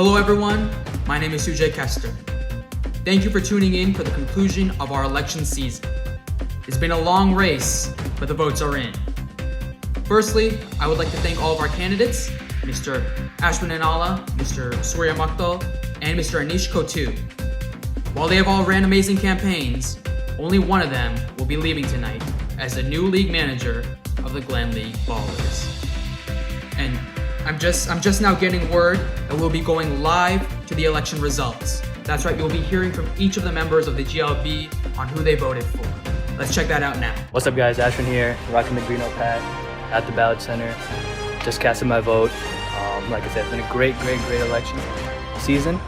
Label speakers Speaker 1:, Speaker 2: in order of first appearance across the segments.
Speaker 1: Hello everyone, my name is Sujay Kester. Thank you for tuning in for the conclusion of our election season. It's been a long race, but the votes are in. Firstly, I would like to thank all of our candidates, Mr. Ashwin Inala, Mr. Surya Makthal, and Mr. Anish Kottu. While they have all ran amazing campaigns, only one of them will be leaving tonight as the new league manager of the Glen League Ballers. And I'm just now getting word that we'll be going live to the election results. That's right, you'll be hearing from each of the members of the GLB on who they voted for. Let's check that out now.
Speaker 2: What's up guys, Ashwin here, rocking the green pad at the ballot center. Just casting my vote. Like I said, it's been a great election season.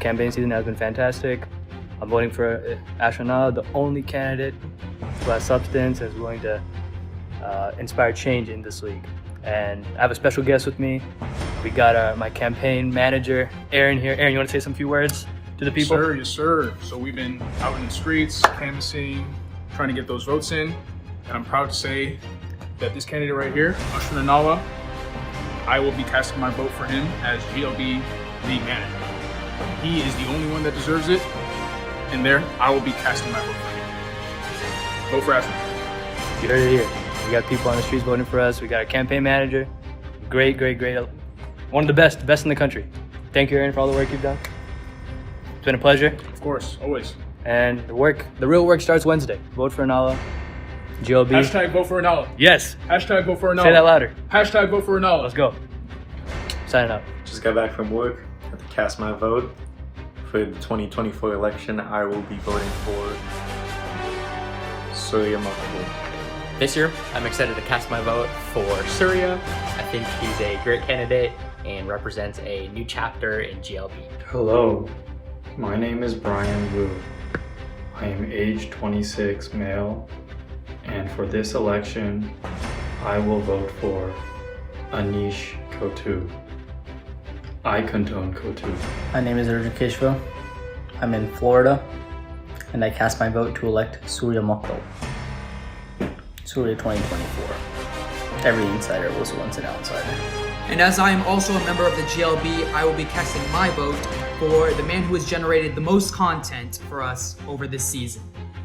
Speaker 2: Campaign season has been fantastic. I'm voting for Ashwin Inala, the only candidate who has substance and is willing to inspire change in this league. And I have a special guest with me. We got my campaign manager, Aaron, here. Aaron, you want to say some few words to the people?
Speaker 3: Yes, sir. So we've been out in the streets, canvassing, trying to get those votes in. And I'm proud to say that this candidate right here, Ashwin Inala, I will be casting my vote for him as GLB league manager. He is the only one that deserves it. And there, I will be casting my vote for him. Vote for Ashwin.
Speaker 2: You heard it here. We got people on the streets voting for us. We got a campaign manager. Great. One of the best in the country. Thank you, Aaron, for all the work you've done. It's been a pleasure.
Speaker 3: Of course, always.
Speaker 2: And the real work starts Wednesday. Vote for Inala. GLB.
Speaker 3: Hashtag vote for Inala.
Speaker 2: Yes.
Speaker 3: Hashtag vote for Inala.
Speaker 2: Say that louder.
Speaker 3: Hashtag vote for Inala.
Speaker 2: Let's go. Signing out.
Speaker 4: Just got back from work. Had to cast my vote. For the 2024 election, I will be voting for Surya Makthal.
Speaker 5: This year, I'm excited to cast my vote for Surya. I think he's a great candidate and represents a new chapter in GLB.
Speaker 6: Hello, my name is Brian Wu. I am age 26, male, and for this election, I will vote for Anish Kottu. I condone Kottu.
Speaker 7: My name is Arjun Keshva. I'm in Florida, and I cast my vote to elect Surya Makthal. Surya 2024. Every insider was once an outsider.
Speaker 1: And as I am also a member of the GLB, I will be casting my vote for the man who has generated the most content for us over this season,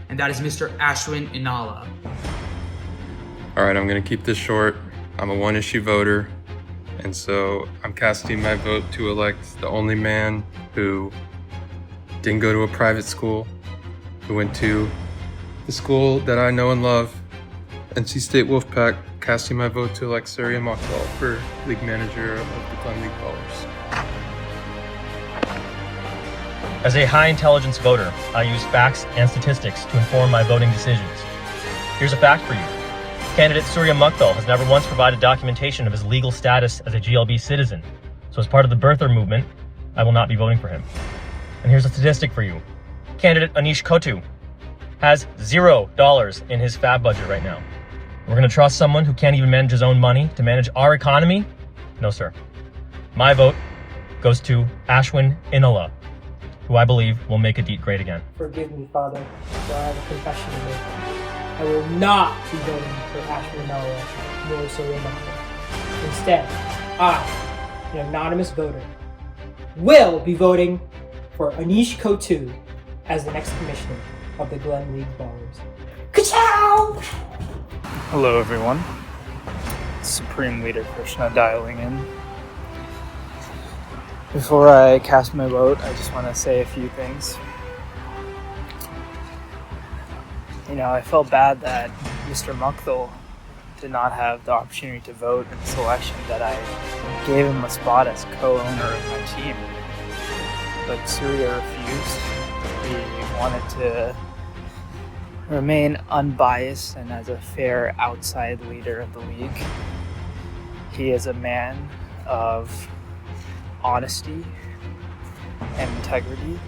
Speaker 1: and that is Mr. Ashwin Inala.
Speaker 8: All right, I'm gonna keep this short. I'm a one-issue voter, and so I'm casting my vote to elect the only man who didn't go to a private school, who went to the school that I know and love, NC State Wolfpack, casting my vote to elect Surya Makthal for league manager of the Glen League Ballers.
Speaker 9: As a high intelligence voter, I use facts and statistics to inform my voting decisions. Here's a fact for you. Candidate Surya Makthal has never once provided documentation of his legal status as a GLB citizen. So as part of the birther movement, I will not be voting for him. And here's a statistic for you. Candidate Anish Kottu has $0 in his FAB budget right now. We're going to trust someone who can't even manage his own money to manage our economy? No, sir. My vote goes to Ashwin Inala, who I believe will make Adit great again.
Speaker 10: Forgive me, Father, for I have a confession to make. I will not be voting for Ashwin Inala nor Surya Makthal. Instead, I, an anonymous voter, will be voting for Anish Kottu as the next commissioner of the Glen League Ballers. Ka-chow!
Speaker 11: Hello everyone, Supreme Leader Krishna dialing in. Before I cast my vote, I just want to say a few things. You know, I felt bad that Mr. Makthal did not have the opportunity to vote in this election, that I gave him a spot as co-owner of my team. But Surya refused. He wanted to remain unbiased and as a fair outside leader of the league. He is a man of honesty and integrity,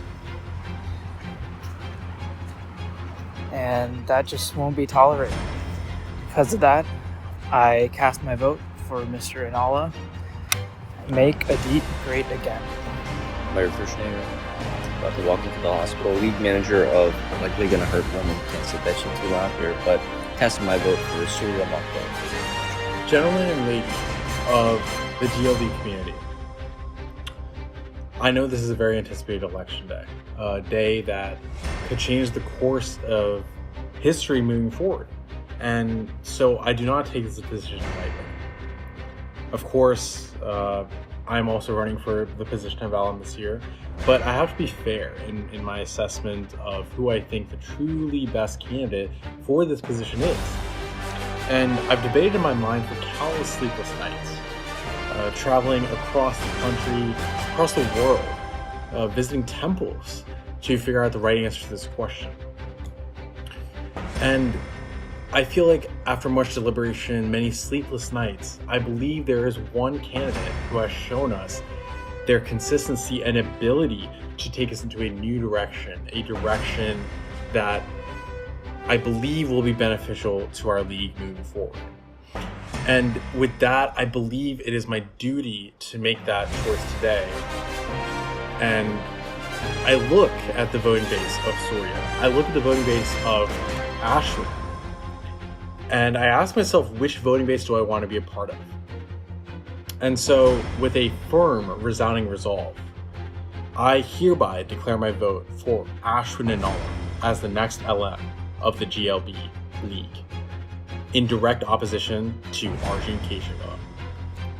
Speaker 11: and that just won't be tolerated. Because of that, I cast my vote for Mr. Inala. Make Adit great again.
Speaker 12: Mayor Krishna, about to walk into the hospital. League manager of likely gonna hurt women. Can't say that shit too loud here, but casting my vote for Surya Makthal.
Speaker 13: Gentlemen and ladies of the GLD community, I know this is a very anticipated election day, a day that could change the course of history moving forward. And so I do not take this position lightly. Of course, I'm also running for the position of Allen this year, but I have to be fair in my assessment of who I think the truly best candidate for this position is. And I've debated in my mind for countless sleepless nights, traveling across the country, across the world, visiting temples to figure out the right answer to this question. And I feel like after much deliberation, many sleepless nights, I believe there is one candidate who has shown us their consistency and ability to take us into a new direction, a direction that I believe will be beneficial to our league moving forward. And with that, I believe it is my duty to make that choice today. And I look at the voting base of Surya. I look at the voting base of Ashwin. And I ask myself, which voting base do I want to be a part of? And so, with a firm, resounding resolve, I hereby declare my vote for Ashwin Inala as the next LM of the GLB League, in direct opposition to Arjun Keshav.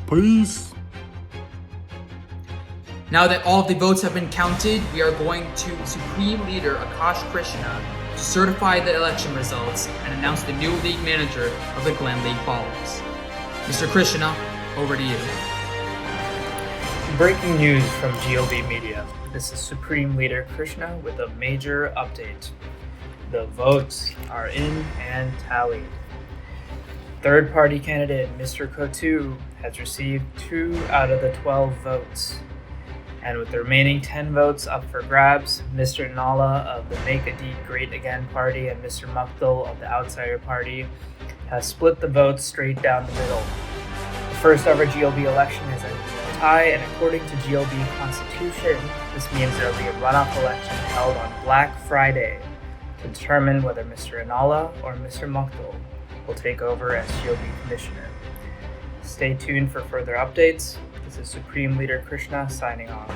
Speaker 13: Peace!
Speaker 1: Now that all of the votes have been counted, we are going to Supreme Leader Akash Krishna to certify the election results and announce the new league manager of the Glen League Falls. Mr. Krishna, over to you.
Speaker 11: Breaking news from GLB Media. This is Supreme Leader Krishna with a major update. The votes are in and tallied. Third-party candidate Mr. Kottu has received 2 out of the 12 votes. And with the remaining 10 votes up for grabs, Mr. Inala of the Make Adi Great Again party and Mr. Makthal of the Outsider party has split the votes straight down the middle. The first ever GLB election is a tie, and according to GLB Constitution, this means there will be a runoff election held on Black Friday to determine whether Mr. Inala or Mr. Makthal will take over as GLB Commissioner. Stay tuned for further updates. This is Supreme Leader Krishna signing off.